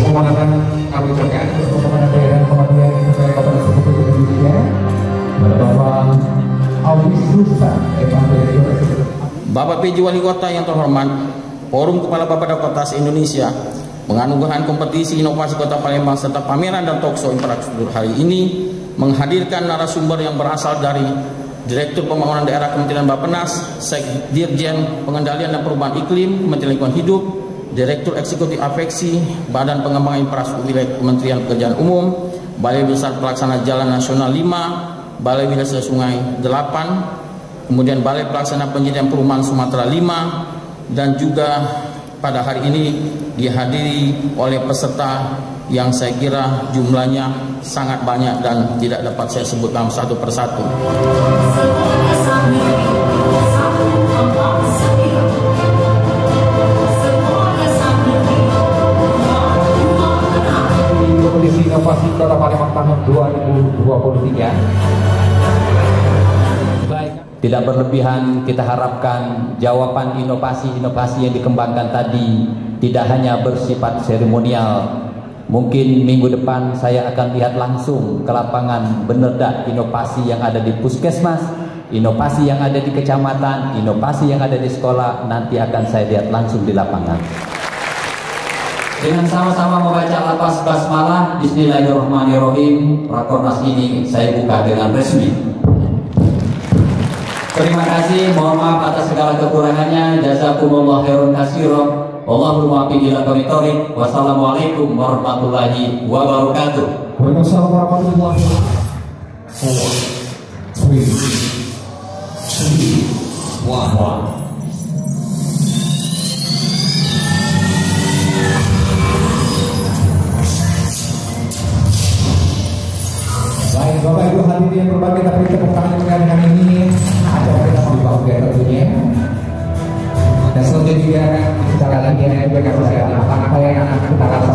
pemenangan kami ucapkan untuk pemenang daerah Kementerian Kesehatan Kabupaten Republik Indonesia Bapak Audis Rusta, Bapak PJ Wali Kota yang terhormat, Forum Kepala Bapeda Kota se-Indonesia menganugerahkan kompetisi inovasi Kota Palembang serta pameran dan talkshow infrastruktur hari ini menghadirkan narasumber yang berasal dari Direktur Pembangunan Daerah Kementerian Bappenas, Sekdirjen Pengendalian dan Perubahan Iklim Kementerian Lingkungan Hidup, Direktur Eksekutif Apeksi Badan Pengembangan Infrastruktur Wilayah Kementerian Pekerjaan Umum, Balai Besar Pelaksana Jalan Nasional 5, Balai Wilayah Sungai 8, kemudian Balai Pelaksana Penjadian Perumahan Sumatera 5, dan juga pada hari ini dihadiri oleh peserta yang saya kira jumlahnya sangat banyak dan tidak dapat saya sebutkan satu persatu. Kompetisi inovasi Kota Palembang tahun 2023. Tidak berlebihan, kita harapkan jawaban inovasi-inovasi yang dikembangkan tadi tidak hanya bersifat seremonial. Mungkin minggu depan saya akan lihat langsung ke lapangan, benar dak inovasi yang ada di puskesmas, inovasi yang ada di kecamatan, inovasi yang ada di sekolah, nanti akan saya lihat langsung di lapangan. Dengan sama-sama membaca lafaz basmalah, Bismillahirrahmanirrahim, Rakornas ini saya buka dengan resmi. Terima kasih, mohon maaf atas segala kekurangannya. Jazakumullah khairan katsiran. Wallahul muwaffiq ila aqwamit thoriq. Wassalamualaikum warahmatullahi wabarakatuh. Waalaikumsalam warahmatullahi wabarakatuh. Baik, Bapak Ibu hadirin yang berbahagia, tapi tepuk tangan dengan ini acara kita mau dibawa tentunya. Dan selanjutnya juga kita lagi yang juga apa yang akan kita lakukan.